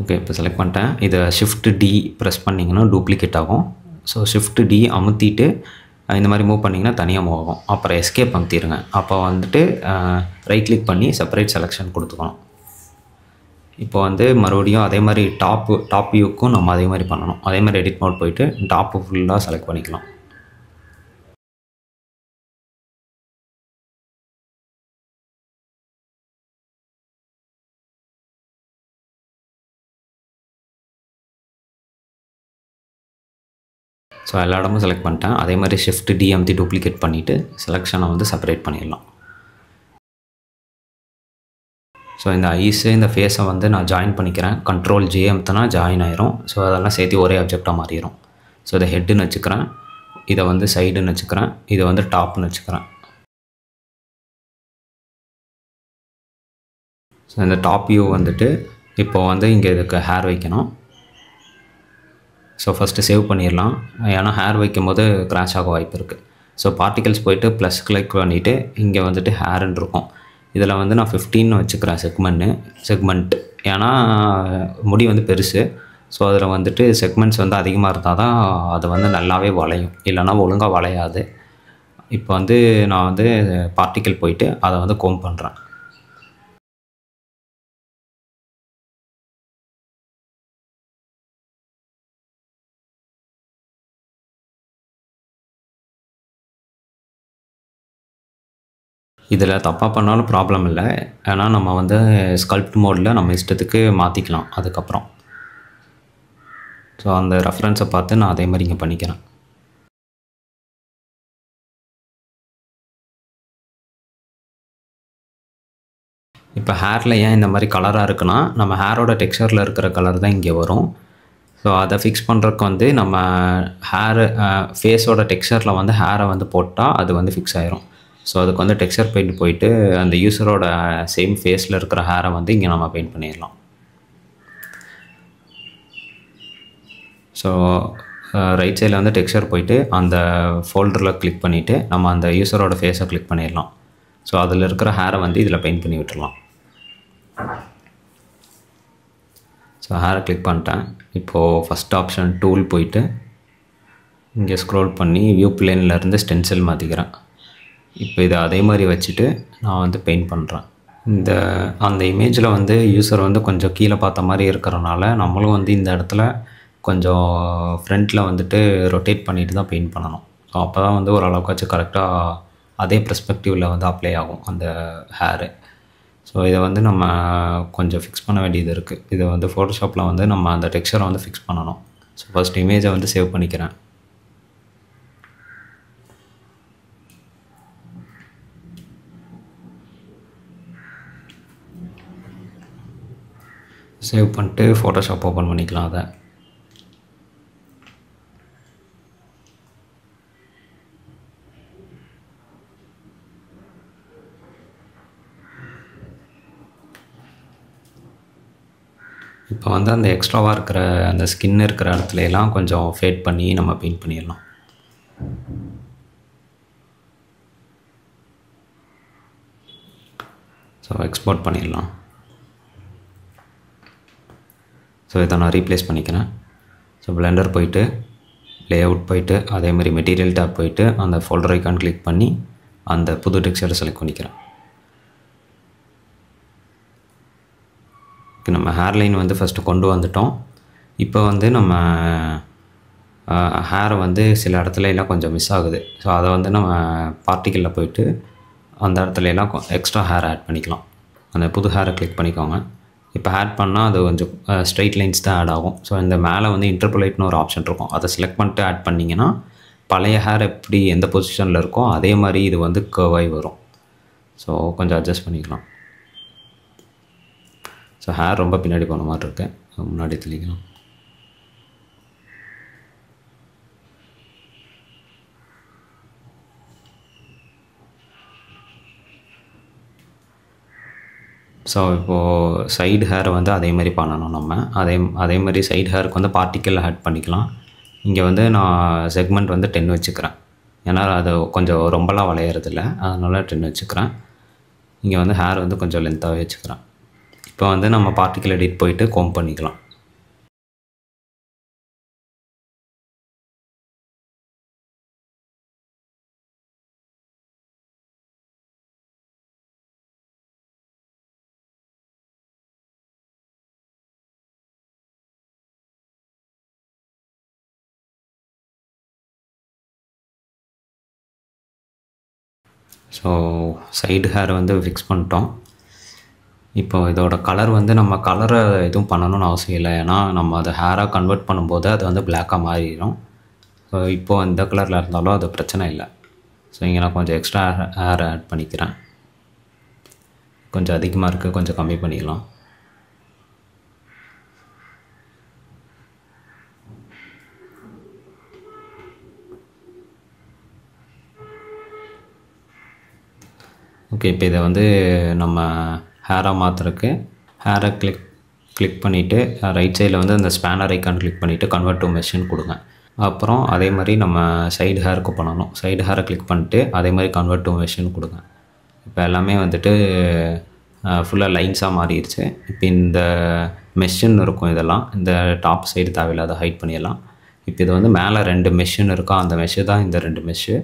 ஓகே, இப்போ செலக்ட் பண்ணிட்டேன். இதை ஷிஃப்ட் டி ப்ரெஸ் பண்ணிங்கன்னா டூப்ளிகேட் ஆகும். ஸோ ஷிஃப்ட் டி அமுத்திட்டு இந்த மாதிரி மூவ் பண்ணிங்கன்னா தனியாக மூவ் ஆகும். அப்புறம் எஸ்கேப் அமுத்திடுங்க. அப்போ வந்துட்டு ரைட் கிளிக் பண்ணி செப்பரேட் செலெக்ஷன் கொடுத்துக்கணும். இப்போ வந்து மறுபடியும் அதே மாதிரி டாப் வியூக்கும் நம்ம அதே மாதிரி பண்ணணும். அதே மாதிரி எடிட் மோட் போயிட்டு டாப்பு ஃபுல்லாக செலக்ட் பண்ணிக்கலாம். ஸோ எல்லா இடமும் செலக்ட் பண்ணிட்டேன். அதே மாதிரி ஷிஃப்ட் டி அமுத்தி டூப்ளிகேட் பண்ணிவிட்டு செலெக்ஷனை வந்து செப்பரேட் பண்ணிடலாம். ஸோ இந்த ஐஸு இந்த ஃபேஸை வந்து நான் ஜாயின் பண்ணிக்கிறேன். கண்ட்ரோல் ஜே அமுத்தினா ஜாயின் ஆயிரும். ஸோ அதெல்லாம் சேர்த்து ஒரே ஆப்ஜெக்டாக மாறிடும். ஸோ இதை ஹெட்டுன்னு வச்சுக்கிறேன், இதை வந்து சைடுன்னு வச்சுக்கிறேன், இதை வந்து டாப்னு வச்சுக்கிறேன். ஸோ இந்த டாப் வியூ வந்துட்டு இப்போ வந்து இங்கே இதுக்கு ஹேர் வைக்கணும். ஸோ ஃபஸ்ட்டு சேவ் பண்ணிடலாம். ஏன்னா ஹேர் வைக்கும்போது கிராஷ் ஆக வாய்ப்பு இருக்குது. ஸோ பார்ட்டிகல்ஸ் போய்ட்டு ப்ளஸ் கிளிக் பண்ணிவிட்டு இங்கே வந்துட்டு ஹேருன்னு இருக்கும். இதில் வந்து நான் 15 வச்சுக்கிறேன் செக்மெண்ட். ஏன்னா முடி வந்து பெருசு. ஸோ அதில் வந்துட்டு செக்மெண்ட்ஸ் வந்து அதிகமாக இருந்தால் தான் அது வந்து நல்லாவே வளையும், இல்லைனா ஒழுங்காக வளையாது. இப்போ வந்து நான் வந்து பார்ட்டிக்கல் போயிட்டு அதை வந்து கோம் பண்ணுறேன். இதில் தப்பாக பண்ணாலும் ப்ராப்ளம் இல்லை. ஏன்னா நம்ம வந்து ஸ்கல்ப்ட் மோடில் நம்ம இஷ்டத்துக்கு மாற்றிக்கலாம் அதுக்கப்புறம். ஸோ அந்த ரெஃபரன்ஸை பார்த்து நான் அதே மாதிரி இங்கே பண்ணிக்கிறேன். இப்போ ஹேரில் ஏன் இந்த மாதிரி கலராக இருக்குன்னா, நம்ம ஹேரோட டெக்ஸ்சரில் இருக்கிற கலர் தான் இங்கே வரும். ஸோ அதை ஃபிக்ஸ் பண்ணுறதுக்கு வந்து நம்ம ஃபேஸோட டெக்ஸ்சரில் வந்து ஹேரை வந்து போட்டால் அது வந்து ஃபிக்ஸ் ஆயிரும். ஸோ அதுக்கு வந்து டெக்ஸ்சர் பெயிண்ட் போயிட்டு அந்த யூஸரோட சேம் ஃபேஸில் இருக்கிற ஹேரை வந்து இங்கே நம்ம பெயிண்ட் பண்ணிடலாம். ஸோ ரைட் சைடில் வந்து டெக்ஸ்சர் போயிட்டு அந்த ஃபோல்டரில் கிளிக் பண்ணிவிட்டு நம்ம அந்த யூஸரோட ஃபேஸை கிளிக் பண்ணிடலாம். ஸோ அதில் இருக்கிற ஹேரை வந்து இதில் பெயிண்ட் பண்ணி விட்டுடலாம். ஸோ ஹேரை கிளிக் பண்ணிட்டேன். இப்போது ஃபஸ்ட் ஆப்ஷன் டூல் போயிட்டு இங்கே ஸ்க்ரோல் பண்ணி வியூ பிளேன்லேருந்து ஸ்டென்சில் மாற்றிக்கிறேன். இப்போ இதை அதே மாதிரி வச்சுட்டு நான் வந்து பெயிண்ட் பண்ணுறேன். அந்த இமேஜில் வந்து யூஸர் வந்து கொஞ்சம் கீழே பார்த்த மாதிரி இருக்கிறனால நம்மளும் வந்து இந்த இடத்துல கொஞ்சம் ஃப்ரண்ட்டில் வந்துட்டு ரொட்டேட் பண்ணிட்டு தான் பெயிண்ட் பண்ணணும். ஸோ அப்போ தான் வந்து ஓரளவுக்காச்சும் கரெக்டாக அதே பெர்ஸ்பெக்டிவில் வந்து அப்ளை ஆகும் அந்த ஹேரு. ஸோ இதை வந்து நம்ம கொஞ்சம் ஃபிக்ஸ் பண்ண வேண்டியது இருக்குது. இதை வந்து ஃபோட்டோஷாப்பில் வந்து நம்ம அந்த டெக்ஸ்சரை வந்து ஃபிக்ஸ் பண்ணணும். ஸோ ஃபஸ்ட் இமேஜை வந்து சேவ் பண்ணிக்கிறேன். சேவ் பண்ணிட்டு ஃபோட்டோஷாப் ஓப்பன் பண்ணிக்கலாம். அதை இப்போ வந்து அந்த எக்ஸ்ட்ராவாக இருக்கிற அந்த ஸ்கின் இருக்கிற இடத்துல எல்லாம் கொஞ்சம் ஃபேட் பண்ணி நம்ம பெயிண்ட் பண்ணிடலாம். ஸோ எக்ஸ்போர்ட் பண்ணிடலாம். ஸோ இதை நான் ரீப்ளேஸ் பண்ணிக்கிறேன். ஸோ பிளெண்டர் போயிட்டு லேஅவுட் போயிட்டு அதே மாதிரி மெட்டீரியல் டேப் போயிட்டு அந்த ஃபோல்டர் ஐக்கான் கிளிக் பண்ணி அந்த புது டெக்ஸ்சரை செலக்ட் பண்ணிக்கிறேன். நம்ம ஹேர்லைன் வந்து ஃபஸ்ட்டு கொண்டு வந்துட்டோம். இப்போ வந்து நம்ம ஹேரை வந்து சில இடத்துல எல்லாம் கொஞ்சம் மிஸ் ஆகுது. ஸோ அதை வந்து நம்ம பார்ட்டிக்கலில் போயிட்டு அந்த இடத்துல எல்லாம் எக்ஸ்ட்ரா ஹேர் ஆட் பண்ணிக்கலாம். அந்த புது ஹேரை கிளிக் பண்ணிக்கோங்க. இப்போ ஆட் பண்ணால் அது கொஞ்சம் ஸ்ட்ரைட் லைன்ஸ் தான் ஆட் ஆகும். ஸோ இந்த மேலே வந்து இன்டர்போலேட்னு ஒரு ஆப்ஷன் இருக்கும். அதை செலக்ட் பண்ணிட்டு ஆட் பண்ணிங்கன்னா பழைய ஹேர் எப்படி எந்த பொசிஷனில் இருக்கோ அதே மாதிரி இது வந்து கர்வாகி வரும். ஸோ கொஞ்சம் அட்ஜஸ்ட் பண்ணிக்கலாம். ஸோ ஹேர் ரொம்ப பின்னாடி போன மாதிரி இருக்கு, முன்னாடி தெளிக்கலாம். ஸோ இப்போது சைடு ஹேரை வந்து அதே மாதிரி பண்ணணும் நம்ம. அதே மாதிரி சைடு ஹேருக்கு வந்து பார்ட்டிக்கல் ஆட் பண்ணிக்கலாம். இங்கே வந்து நான் செக்மெண்ட் வந்து 10 வச்சுக்கிறேன். ஏன்னா அது கொஞ்சம் ரொம்பலாம் வளையிறதில்ல, அதனால் 10 வச்சுக்கிறேன். இங்கே வந்து ஹேர் வந்து கொஞ்சம் லென்த்தாகவே வச்சுக்கிறேன். இப்போ வந்து நம்ம பார்ட்டிக்கல் எடிட் போயிட்டு கோம் பண்ணிக்கலாம். ஸோ சைடு ஹேர் வந்து ஃபிக்ஸ் பண்ணிட்டோம். இப்போ இதோட கலர் வந்து நம்ம கலரை எதுவும் பண்ணணும்னு அவசியம் இல்லை, ஏன்னா நம்ம அதை ஹேராக கன்வெர்ட் பண்ணும்போது அது வந்து பிளாக்காக மாறிடும். ஸோ இப்போது எந்த கலரில் இருந்தாலும் அது பிரச்சனை இல்லை. ஸோ இங்கே நான் கொஞ்சம் எக்ஸ்ட்ரா ஹேர் ஆட் பண்ணிக்கிறேன். கொஞ்சம் அதிகமாக இருக்குது, கொஞ்சம் கம்மி பண்ணிக்கலாம். ஓகே, இப்போ இதை வந்து நம்ம ஹேராக மாற்றுறதுக்கு ஹேரை கிளிக் பண்ணிவிட்டு ரைட் சைடில் வந்து அந்த ஸ்பேனர் ஐக்கான் கிளிக் பண்ணிவிட்டு கன்வெர்ட் டு மெஷ்ன்னு கொடுங்க. அப்புறம் அதே மாதிரி நம்ம சைடு ஹேருக்கு பண்ணணும். சைடு ஹேரை கிளிக் பண்ணிட்டு அதே மாதிரி கன்வெர்ட் டு மெஷ்ன்னு கொடுங்க. இப்போ எல்லாமே வந்துட்டு ஃபுல்லாக லைன்ஸாக மாறிடுச்சு. இப்போ இந்த மெஷ்ஷுன்னு இருக்கும், இதெல்லாம் இந்த டாப் சைடு தேவையில்லாத ஹைட் பண்ணிடலாம். இப்போ இது வந்து மேலே 2 மெஷ்ஷுன்னு இருக்கா, அந்த மெஷ்ஷு தான் இந்த 2 மெஷ்ஷு.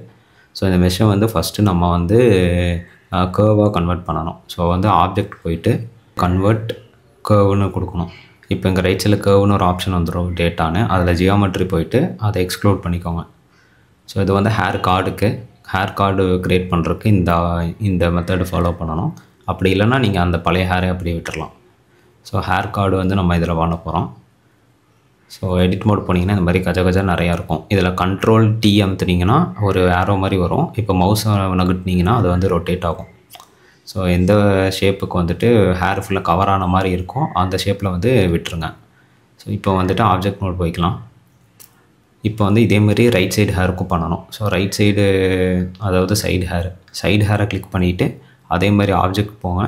ஸோ இந்த மெஷ்ஷை வந்து ஃபஸ்ட்டு நம்ம வந்து கர்வாக கன்வெர்ட் பண்ணணும். ஸோ வந்து ஆப்ஜெக்ட் போயிட்டு கன்வெர்ட் கர்வ்னு கொடுக்கணும். இப்போ இங்கே ரைட் சைடில் கர்வ்னு ஒரு ஆப்ஷன் வந்துடும், டேட்டான்னு. அதில் ஜியோமெட்ரி போயிட்டு அதை எக்ஸ்க்ளூட் பண்ணிக்கோங்க. ஸோ இது வந்து ஹேர் கார்டு க்ரியேட் பண்ணுறதுக்கு இந்த மெத்தடு ஃபாலோ பண்ணணும். அப்படி இல்லைன்னா நீங்கள் அந்த பழைய ஹேரை அப்படியே விட்டுடலாம். ஸோ ஹேர் கார்டு வந்து நம்ம இதில் பண்ண போகிறோம். ஸோ எடிட் மோட் போனீங்கன்னா இந்த மாதிரி கஜ நிறையா இருக்கும். இதில் கண்ட்ரோல் T அமுத்துனீங்கன்னா ஒரு ஆரோ மாதிரி வரும். இப்போ மவுஸை நகட்டினீங்கன்னா அது வந்து ரொட்டேட் ஆகும். ஸோ எந்த ஷேப்புக்கு வந்துட்டு ஹேர் ஃபுல்லாக கவர் ஆன மாதிரி இருக்கும் அந்த ஷேப்பில் வந்து விட்டுருங்க. ஸோ இப்போ வந்துட்டு ஆப்ஜெக்ட் மோட் போய்க்கலாம். இப்போ வந்து இதேமாரி ரைட் சைடு ஹேருக்கும் பண்ணணும். ஸோ ரைட் சைடு, அதாவது சைடு ஹேரை கிளிக் பண்ணிவிட்டு அதே மாதிரி ஆப்ஜெக்ட் போங்க.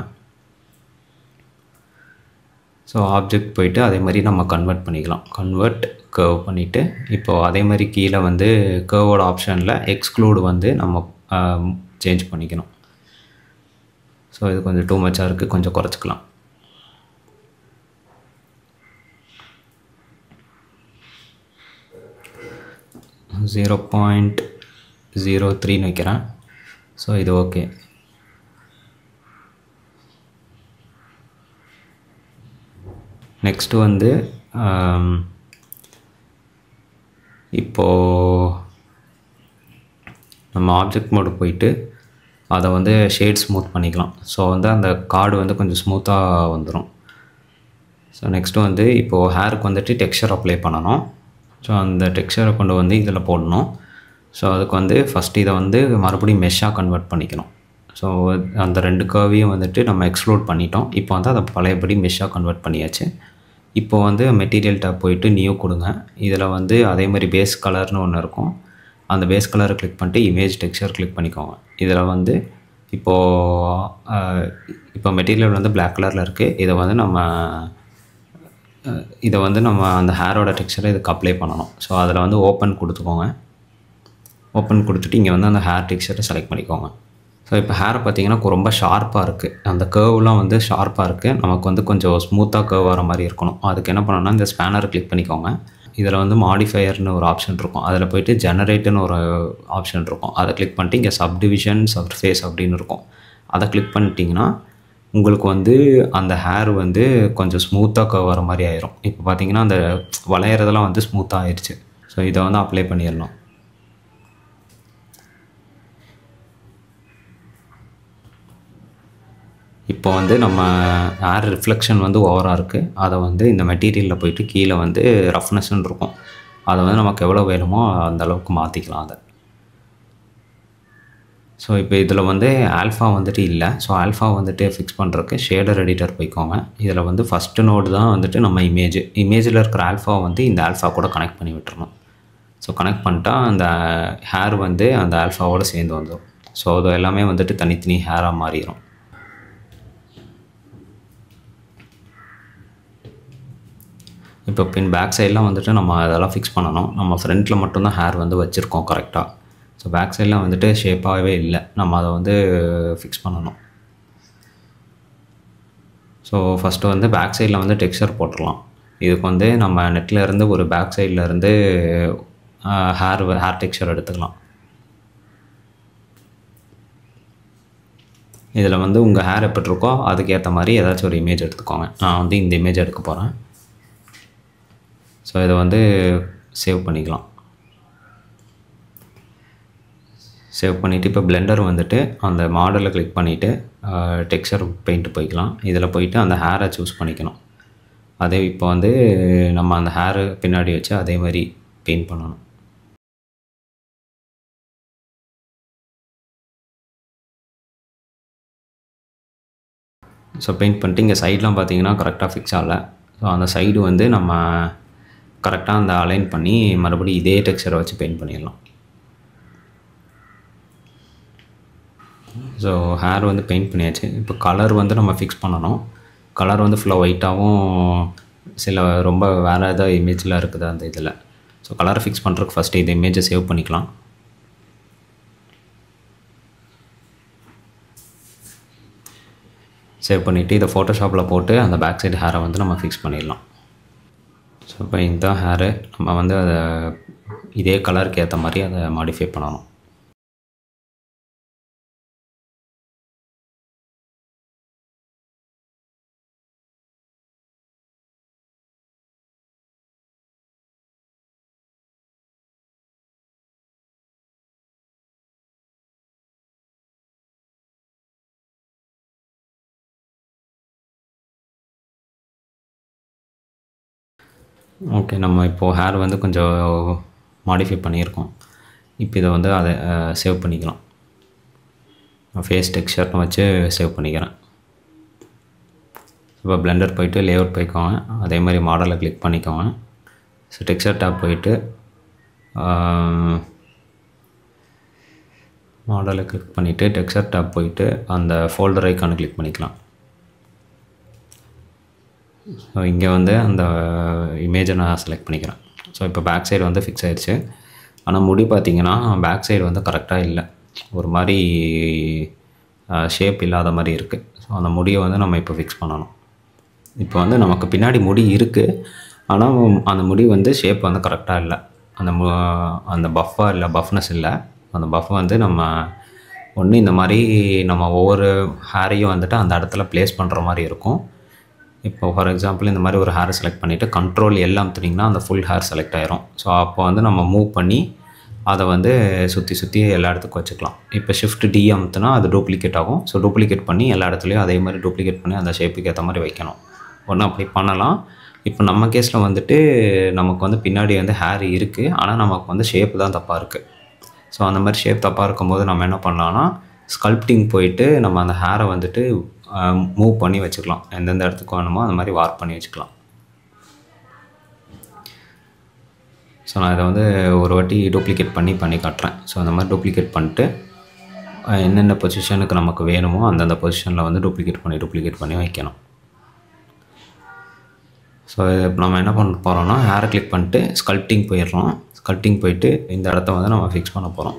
ஸோ ஆப்ஜெக்ட் போயிட்டு அதே மாதிரி நம்ம கன்வெர்ட் பண்ணிக்கலாம். கன்வெர்ட் கர்வ் பண்ணிவிட்டு இப்போது அதே மாதிரி கீழே வந்து கர்வோட ஆப்ஷனில் எக்ஸ்க்ளூடு வந்து நம்ம சேஞ்ச் பண்ணிக்கணும். ஸோ இது கொஞ்சம் டூ மச்சாக இருக்குது, கொஞ்சம் குறைச்சிக்கலாம். .03 வைக்கிறேன். ஸோ இது ஓகே. நெக்ஸ்ட்டு வந்து இப்போது நம்ம ஆப்ஜெக்ட் மோடு போயிட்டு அதை வந்து ஷேட் ஸ்மூத் பண்ணிக்கலாம். ஸோ வந்து அந்த கார்டு வந்து கொஞ்சம் ஸ்மூத்தாக வந்துடும். ஸோ நெக்ஸ்ட்டு வந்து இப்போது ஹேருக்கு வந்துட்டு டெக்ஸ்சர் அப்ளை பண்ணணும். ஸோ அந்த டெக்ஸ்சரை கொண்டு வந்து இதில் போடணும். ஸோ அதுக்கு வந்து ஃபஸ்ட்டு இதை வந்து மறுபடியும் மெஷ்ஷாக கன்வெர்ட் பண்ணிக்கணும். ஸோ அந்த 2 கர்வையும் வந்துட்டு நம்ம எக்ஸ்க்ளூட் பண்ணிட்டோம். இப்போ வந்து அதை பழையபடி மெஷ்ஷாக கன்வெர்ட் பண்ணியாச்சு. இப்போ வந்து மெட்டீரியல் டேப் போயிட்டு நியூ கொடுங்க. இதில் வந்து அதே மாதிரி பேஸ் கலர்னு ஒன்று இருக்கும். அந்த பேஸ் கலரை கிளிக் பண்ணிட்டு இமேஜ் டெக்ஸ்சர் கிளிக் பண்ணிக்கோங்க. இதில் வந்து இப்போ மெட்டீரியல் வந்து பிளாக் கலரில் இருக்குது. இதை வந்து நம்ம அந்த ஹேரோட டெக்ஸ்சரை இதுக்கு அப்ளை பண்ணணும். ஸோ அதில் வந்து ஓப்பன் கொடுத்துக்கோங்க. ஓப்பன் கொடுத்துட்டு இங்கே வந்து அந்த ஹேர் டெக்ஸ்சரை செலக்ட் பண்ணிக்கோங்க. ஸோ இப்போ ஹேரை பார்த்தீங்கன்னா ரொம்ப ஷார்ப்பாக இருக்குது. அந்த கர்வ்லாம் வந்து ஷார்ப்பாக இருக்குது. நமக்கு வந்து கொஞ்சம் ஸ்மூத்தாக கர்வ் வர மாதிரி இருக்கணும். அதுக்கு என்ன பண்ணணும்னா இந்த ஸ்பேனரை கிளிக் பண்ணிக்கோங்க. இதில் வந்து மாடிஃபையர்னு ஒரு ஆப்ஷன் இருக்கும். அதில் போய்ட்டு ஜெனரேட்டுன்னு ஒரு ஆப்ஷன் இருக்கும். அதை கிளிக் பண்ணிட்டு இங்கே சப்டிவிஷன் சர்ஃபேஸ் அப்படின்னு இருக்கும். அதை கிளிக் பண்ணிட்டீங்கன்னா உங்களுக்கு வந்து அந்த ஹேர் வந்து கொஞ்சம் ஸ்மூத்தாக கர்வ் வர மாதிரி ஆயிரும். இப்போ பார்த்தீங்கன்னா அந்த வளையிறதெல்லாம் வந்து ஸ்மூத்தாக ஆயிடுச்சு. ஸோ இதை வந்து அப்ளை பண்ணிடணும். இப்போ வந்து நம்ம ஏர் ரிஃப்ளெக்ஷன் வந்து ஓவராக இருக்குது. அதை வந்து இந்த மெட்டீரியலில் போயிட்டு கீழே வந்து ரஃப்னஸ்ன்னு இருக்கும். அதை வந்து நமக்கு எவ்வளோ வேணுமோ அந்த அளவுக்கு மாற்றிக்கலாம் அதை. ஸோ இப்போ இதில் வந்து ஆல்ஃபா வந்துட்டு இல்லை. ஸோ ஆல்ஃபா வந்துட்டு ஃபிக்ஸ் பண்ணுறதுக்கு ஷேடர் எடிட்டர் போய்க்கோங்க. இதில் வந்து ஃபஸ்ட்டு நோடு தான் வந்துட்டு நம்ம இமேஜில் இருக்கிற ஆல்ஃபா வந்து இந்த ஆல்ஃபா கூட கனெக்ட் பண்ணி விட்டுறணும். ஸோ கனெக்ட் பண்ணிட்டா அந்த ஹேர் வந்து அந்த ஆல்ஃபாவோடு சேர்ந்து வந்துடும். ஸோ அது எல்லாமே வந்துட்டு தனித்தனி ஹேராக மாறிடும். இப்போ பேக் சைடெலாம் வந்துட்டு நம்ம அதெல்லாம் ஃபிக்ஸ் பண்ணணும். நம்ம ஃப்ரண்ட்டில் மட்டும்தான் ஹேர் வந்து வச்சுருக்கோம் கரெக்டாக. ஸோ பேக் சைடெலாம் வந்துட்டு ஷேப்பாகவே இல்லை. நம்ம அதை வந்து ஃபிக்ஸ் பண்ணணும். ஸோ ஃபஸ்ட்டு வந்து பேக் சைடில் வந்து டெக்ஸ்சர் போட்டுடலாம். இதுக்கு வந்து நம்ம நெட்டில் இருந்து ஒரு பேக் சைடில் இருந்து ஹேர் டெக்ஸ்சர் எடுத்துக்கலாம். இதில் வந்து உங்கள் ஹேர் எப்படி இருக்கோ அதுக்கேற்ற மாதிரி ஏதாச்சும் ஒரு இமேஜ் எடுத்துக்கோங்க. நான் வந்து இந்த இமேஜ் எடுக்க போகிறேன். ஸோ இதை வந்து சேவ் பண்ணிக்கலாம். சேவ் பண்ணிவிட்டு இப்போ பிளெண்டர் வந்துட்டு அந்த மாடலை கிளிக் பண்ணிவிட்டு டெக்ஸ்சர் பெயிண்ட் போய்க்கலாம். இதில் போயிட்டு அந்த ஹேரை சூஸ் பண்ணிக்கணும். அதே இப்போ வந்து நம்ம அந்த ஹேரு பின்னாடி வச்சு அதே மாதிரி பெயிண்ட் பண்ணணும். ஸோ பெயிண்ட் பண்ணிட்டு இங்கே சைட்லாம் பார்த்தீங்கன்னா கரெக்டாக ஃபிக்ஸ் ஆகலை. ஸோ அந்த சைடு வந்து நம்ம கரெக்டாக அந்த அலைன் பண்ணி மறுபடியும் இதே டெக்ஸ்சரை வச்சு பெயிண்ட் பண்ணிடலாம். ஸோ ஹேர் வந்து பெயிண்ட் பண்ணியாச்சு. இப்போ கலர் வந்து நம்ம ஃபிக்ஸ் பண்ணணும். கலர் வந்து ஃபுல்லாக ஒயிட்டாகவும் சில ரொம்ப வேறு ஏதாவது இமேஜ்லாம் இருக்குது அந்த இதில். ஸோ கலரை ஃபிக்ஸ் பண்ணுறதுக்கு ஃபஸ்ட்டு இந்த இமேஜை சேவ் பண்ணிக்கலாம். சேவ் பண்ணிவிட்டு இதை ஃபோட்டோஷாப்பில் போட்டு அந்த பேக் சைடு ஹேரை வந்து நம்ம ஃபிக்ஸ் பண்ணிடலாம். ஸோ இப்போ இந்த ஹேரு நம்ம வந்து அதை இதே கலருக்கு ஏற்ற மாதிரி அதை மாடிஃபை பண்ணணும். ஓகே, நம்ம இப்போது ஹேர் வந்து கொஞ்சம் மாடிஃபை பண்ணியிருக்கோம். இப்போ இதை வந்து அதை சேவ் பண்ணிக்கலாம். ஃபேஸ் டெக்ஸ்சர்னு வச்சு சேவ் பண்ணிக்கிறேன். இப்போ பிளெண்டர் போய்ட்டு லேஅவுட் போய்க்கோங்க. அதே மாதிரி மாடலை கிளிக் பண்ணிக்கோங்க. ஸோ டெக்ஸ்சர் டேப் போய்ட்டு மாடலை கிளிக் பண்ணிவிட்டு டெக்ஸ்சர் டேப் போய்ட்டு அந்த ஃபோல்டர் ஐக்கானை கிளிக் பண்ணிக்கலாம். ஸோ இங்கே வந்து அந்த இமேஜை நான் செலக்ட் பண்ணிக்கிறேன். ஸோ இப்போ பேக் சைடு வந்து ஃபிக்ஸ் ஆகிடுச்சு. ஆனால் முடி பார்த்திங்கன்னா பேக் சைடு வந்து கரெக்டாக இல்லை, ஒரு மாதிரி ஷேப் இல்லாத மாதிரி இருக்குது. ஸோ அந்த முடியை வந்து நம்ம இப்போ ஃபிக்ஸ் பண்ணணும். இப்போ வந்து நமக்கு பின்னாடி முடி இருக்குது, ஆனால் அந்த முடி வந்து ஷேப் வந்து கரெக்டாக இல்லை. அந்த பஃப்பாக இல்லை, பஃப்னஸ் இல்லை. அந்த பஃப் வந்து நம்ம ஒன்று இந்த மாதிரி நம்ம ஒவ்வொரு ஹேரையும் வந்துட்டு அந்த இடத்துல ப்ளேஸ் பண்ணுற மாதிரி இருக்கும். இப்போ ஃபார் எக்ஸாம்பிள் இந்த மாதிரி ஒரு ஹேரை செலக்ட் பண்ணிவிட்டு கண்ட்ரோல் எல்லாம் அமுத்துனீங்கன்னா அந்த ஃபுல் ஹேர் செலக்ட் ஆயிரும். ஸோ அப்போ வந்து நம்ம மூவ் பண்ணி அதை வந்து சுற்றி எல்லா இடத்துக்கும் வச்சுக்கலாம். இப்போ ஷிஃப்ட் டி அமுத்துனா அது டூப்ளிகேட் ஆகும். ஸோ டூப்ளிகேட் பண்ணி எல்லா இடத்துலையும் அதே மாதிரி டூப்ளிகேட் பண்ணி அந்த ஷேப்புக்கு ஏற்ற மாதிரி வைக்கணும். ஒன்று அப்படி பண்ணலாம். இப்போ நம்ம கேஸில் வந்துட்டு நமக்கு வந்து பின்னாடி வந்து ஹேர் இருக்குது, ஆனால் நமக்கு வந்து ஷேப்பு தான் தப்பாக இருக்குது. ஸோ அந்த மாதிரி ஷேப் தப்பாக இருக்கும்போது நம்ம என்ன பண்ணலான்னா ஸ்கல்ப்டிங் போயிட்டு நம்ம அந்த ஹேரை வந்துட்டு மூவ் பண்ணி வச்சுக்கலாம். எந்தெந்த இடத்துக்கு வேணுமோ அந்த மாதிரி வார்ப் பண்ணி வச்சுக்கலாம். ஸோ நான் இதை வந்து ஒரு வாட்டி டூப்ளிகேட் பண்ணி காட்டுறேன். ஸோ அந்த மாதிரி டூப்ளிகேட் பண்ணிட்டு என்னென்ன பொசிஷனுக்கு நமக்கு வேணுமோ அந்தந்த பொசிஷனில் வந்து டூப்ளிகேட் பண்ணி வைக்கணும். ஸோ நம்ம என்ன பண்ண போகிறோம்னா ஹேரை கிளிக் பண்ணிட்டு ஸ்கல்ப்டிங் போயிடுறோம். ஸ்கல்ப்டிங் போயிட்டு இந்த இடத்த வந்து நம்ம ஃபிக்ஸ் பண்ண போகிறோம்.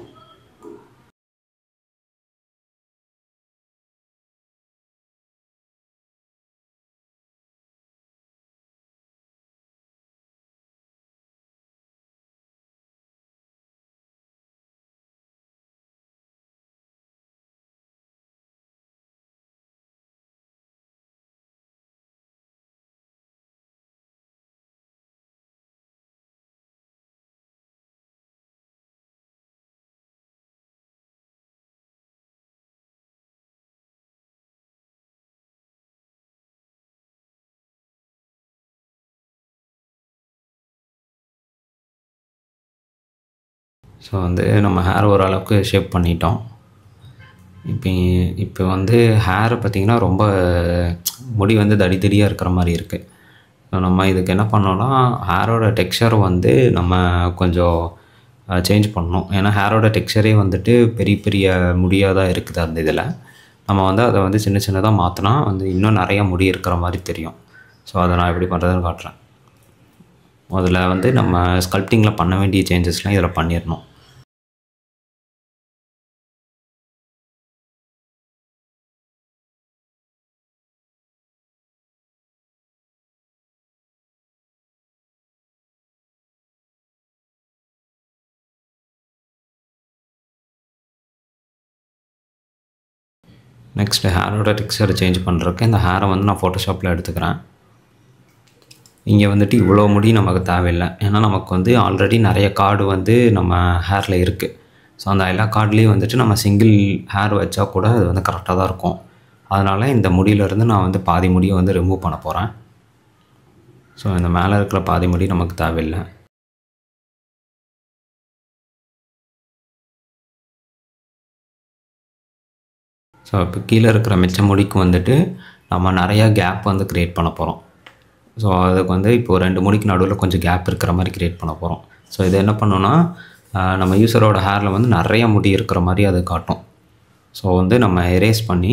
ஸோ வந்து நம்ம ஹேர் ஓரளவுக்கு ஷேப் பண்ணிட்டோம். இப்போ வந்து ஹேர் பார்த்திங்கன்னா ரொம்ப முடி வந்து தடியாக இருக்கிற மாதிரி இருக்குது. ஸோ நம்ம இதுக்கு என்ன பண்ணோன்னா ஹேரோட டெக்ஸ்சர் வந்து நம்ம கொஞ்சம் சேஞ்ச் பண்ணணும். ஏன்னா ஹேரோட டெக்ஸ்சரே வந்துட்டு பெரிய முடியாக தான் இருக்குது அந்த இதில். நம்ம வந்து அதை வந்து சின்னதாக மாற்றினா வந்து இன்னும் நிறையா முடி இருக்கிற மாதிரி தெரியும். ஸோ அதை நான் எப்படி பண்ணுறதுன்னு காட்டுறேன். அதில் வந்து நம்ம ஸ்கல்ப்டிங்கில் பண்ண வேண்டிய சேஞ்சஸ்லாம் இதில் பண்ணிடணும். நெக்ஸ்ட்டு ஹேரோட டெக்ஸ்சரை சேஞ்ச் பண்ணுறதுக்கு இந்த ஹேரை வந்து நான் ஃபோட்டோஷாப்பில் எடுத்துக்கிறேன். இங்கே வந்துட்டு இவ்வளோ முடி நமக்கு தேவையில்லை. ஏன்னா நமக்கு வந்து ஆல்ரெடி நிறைய கார்டு வந்து நம்ம ஹேரில் இருக்குது. ஸோ அந்த எல்லா கார்ட்லேயும் வந்துட்டு நம்ம சிங்கிள் ஹேர் வச்சா கூட அது வந்து கரெக்டாக தான் இருக்கும். அதனால் இந்த முடியிலேருந்து நான் வந்து பாதி முடியை வந்து ரிமூவ் பண்ண போகிறேன். ஸோ இந்த மேலே இருக்கிற பாதி முடி நமக்கு தேவையில்லை. ஸோ இப்போ கீழே இருக்கிற மிச்ச முடிக்கு வந்துட்டு நம்ம நிறையா கேப் வந்து க்ரியேட் பண்ண போகிறோம். ஸோ அதுக்கு வந்து இப்போது 2 முடிக்கு நடுவில் கொஞ்சம் கேப் இருக்கிற மாதிரி க்ரியேட் பண்ண போகிறோம். ஸோ இது என்ன பண்ணோன்னா நம்ம யூஸரோட ஹேரில் வந்து நிறைய முடி இருக்கிற மாதிரி அது காட்டும். ஸோ வந்து நம்ம எரேஸ் பண்ணி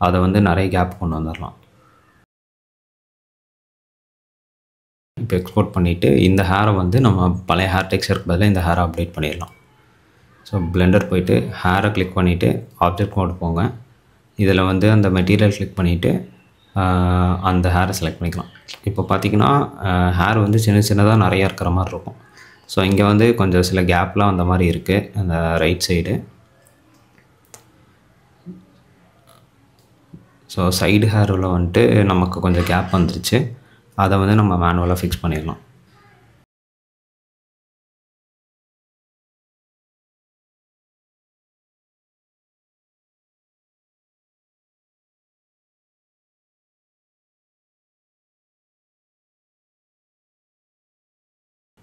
அதை வந்து நிறைய கேப் கொண்டு வந்துடலாம். இப்போ எக்ஸ்போர்ட் பண்ணிவிட்டு இந்த ஹேரை வந்து நம்ம பழைய ஹேர் டெக்ஸ்சருக்கு பதிலாக இந்த ஹேரை அப்டேட் பண்ணிடலாம். ஸோ பிளெண்டர் போய்ட்டு ஹேரை கிளிக் பண்ணிவிட்டு ஆப்ஜெக்ட் மோடு போங்க. இதில் வந்து அந்த மெட்டீரியல் கிளிக் பண்ணிவிட்டு அந்த ஹேரை செலக்ட் பண்ணிக்கலாம். இப்போ பார்த்திங்கன்னா ஹேர் வந்து சின்னதாக நிறையா இருக்கிற மாதிரி இருக்கும். ஸோ இங்கே வந்து கொஞ்சம் சில கேப்லாம் அந்த மாதிரி இருக்குது அந்த ரைட் சைடு. ஸோ சைடு ஹேரில் வந்துட்டு நமக்கு கொஞ்சம் கேப் வந்துருச்சு. அதை வந்து நம்ம மேனுவலாக ஃபிக்ஸ் பண்ணிடலாம்.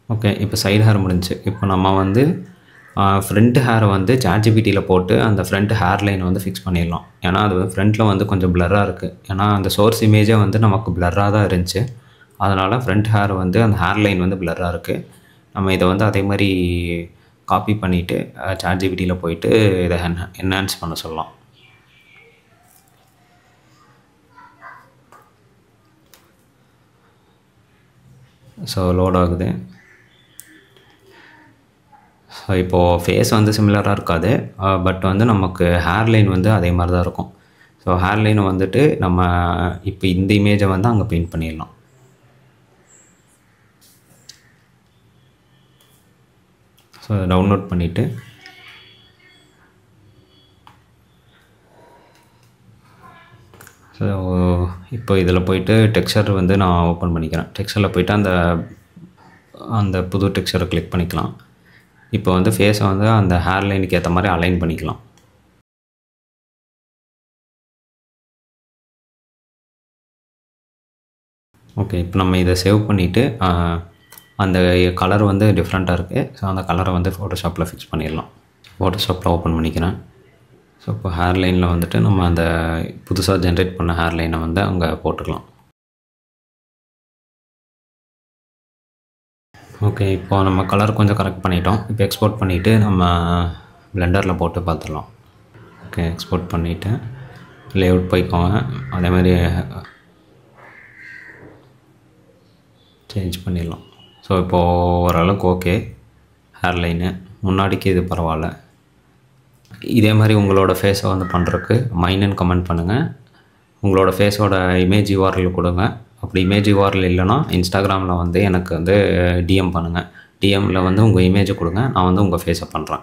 ஓகே, இப்போ சைடு ஹேர் முடிஞ்சிச்சு. இப்போ நம்ம வந்து ஃப்ரண்ட் ஹேரை வந்து சாட்ஜிபிட்டியில் போட்டு அந்த ஃப்ரண்ட் ஹேர் லைனை வந்து ஃபிக்ஸ் பண்ணிடலாம். ஏன்னா அது ஃப்ரண்ட்டில் வந்து கொஞ்சம் பிளராக இருக்குது. ஏன்னா அந்த சோர்ஸ் இமேஜே வந்து நமக்கு பிளராக தான் இருந்துச்சு. அதனால் ஃப்ரண்ட் ஹேர் வந்து அந்த ஹேர் லைன் வந்து பிளராக இருக்குது. நம்ம இதை வந்து அதே மாதிரி காப்பி பண்ணிவிட்டு சாட்ஜிபிட்டியில் போயிட்டு இதை என்ஹான்ஸ் பண்ண சொல்லலாம். ஸோ லோட் ஆகுது. ஸோ இப்போது ஃபேஸ் வந்து சிமிலராக இருக்காது, பட் வந்து நமக்கு ஹேர் லைன் வந்து அதே மாதிரி தான் இருக்கும். ஸோ ஹேர் லைனை வந்துட்டு நம்ம இப்போ இந்த இமேஜை வந்து அங்கே பெயிண்ட் பண்ணிடலாம். ஸோ டவுன்லோட் பண்ணிவிட்டு ஸோ இப்போ இதில் போய்ட்டு டெக்ஸ்சர் வந்து நான் ஓப்பன் பண்ணிக்கிறேன். டெக்ஸ்சரில் போய்ட்டு அந்த புது டெக்ஸ்சரை கிளிக் பண்ணிக்கலாம். இப்போ வந்து ஃபேஸை வந்து அந்த ஹேர் லைனுக்கு ஏற்ற மாதிரி அலைன் பண்ணிக்கலாம். ஓகே, இப்போ நம்ம இதை சேவ் பண்ணிவிட்டு அந்த கலர் வந்து டிஃப்ரெண்ட்டாக இருக்குது. ஸோ அந்த கலரை வந்து ஃபோட்டோஷாப்பில் ஃபிக்ஸ் பண்ணிடலாம். ஃபோட்டோஷாப்பில் ஓப்பன் பண்ணிக்கிறேன். ஸோ இப்போ ஹேர் லைனில் வந்துட்டு நம்ம அந்த புதுசாக ஜென்ரேட் பண்ண ஹேர் லைனை வந்து அங்கே போட்டுக்கலாம். ஓகே, இப்போ நம்ம கலர் கொஞ்சம் கரெக்ட் பண்ணிட்டோம். இப்போ எக்ஸ்போர்ட் பண்ணிவிட்டு நம்ம பிளெண்டரில் போட்டு பார்த்துடலாம். ஓகே, எக்ஸ்போர்ட் பண்ணிவிட்டு லேஅவுட் போய்க்கோங்க. அதே மாதிரி சேஞ்ச் பண்ணிடலாம். ஸோ இப்போது ஓரளவுக்கு ஓகே. ஹேர் லைனு முன்னாடிக்கு இது பரவாயில்ல. இதே மாதிரி உங்களோட ஃபேஸை வந்து பண்ணுறதுக்கு மைனன் கமெண்ட் பண்ணுங்கள். உங்களோட ஃபேஸோட இமேஜ் URL கொடுங்க. அப்படி இமேஜ் URL இல்லைன்னா இன்ஸ்டாகிராமில் வந்து எனக்கு வந்து டிஎம் பண்ணுங்கள். டிஎம்மில் வந்து உங்கள் இமேஜை கொடுங்க, நான் வந்து உங்கள் ஃபேஸை பண்ணுறேன்.